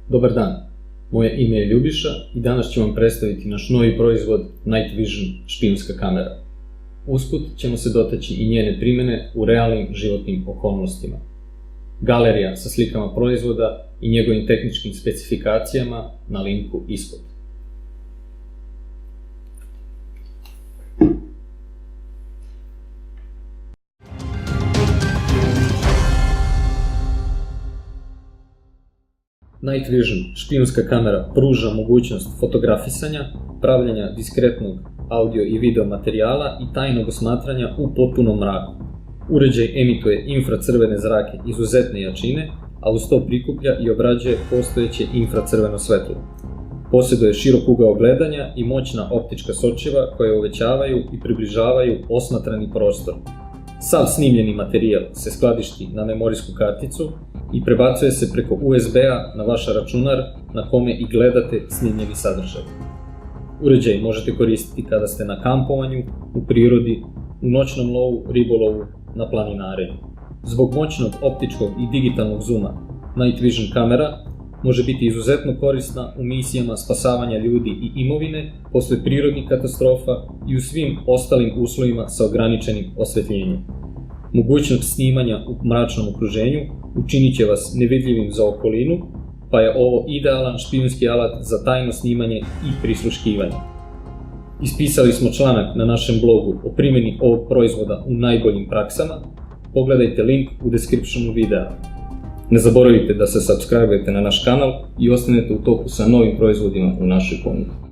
Dobar dan, moje ime je Ljubiša i danas ću vam predstaviti naš novi proizvod Night Vision špijunska kamera. Usput ćemo se dotaći i njene primjene u realnim životnim okolnostima. Galerija sa slikama proizvoda i njegovim tehničkim specifikacijama na linku ispod. Night Vision špijunska kamera pruža mogućnost fotografisanja, pravljenja diskretnog audio i video materijala i tajnog osmatranja u potpunom mraku. Uređaj emituje infracrvene zrake izuzetne jačine, a uz to prikuplja i obrađuje postojeće infracrveno svetlo. Posjeduje širok ugao gledanja i moćna optička sočiva koje uvećavaju i približavaju osmatrani prostor. Sav snimljeni materijal se skladišti na memorijsku karticu i prebacuje se preko USB-a na vaš računar na kome i gledate snimljeni sadržaj. Uređaj možete koristiti kada ste na kampovanju, u prirodi, u noćnom lovu, ribolovu, na planinarenju. Zbog moćnog optičkog i digitalnog zooma, Night Vision kamera može biti izuzetno korisna u misijama spasavanja ljudi i imovine posle prirodnih katastrofa i u svim ostalim uslovima sa ograničenim osvetljenjem. Mogućnost snimanja u mračnom okruženju učinit će vas nevidljivim za okolinu, pa je ovo idealan špijunski alat za tajno snimanje i prisluškivanje. Ispisali smo članak na našem blogu o primjeni ovog proizvoda u najboljim praksama. Pogledajte link u descriptionu videa. Ne zaboravite da se subscribe-ujete na naš kanal i ostanete u toku sa novim proizvodima u našoj ponudi.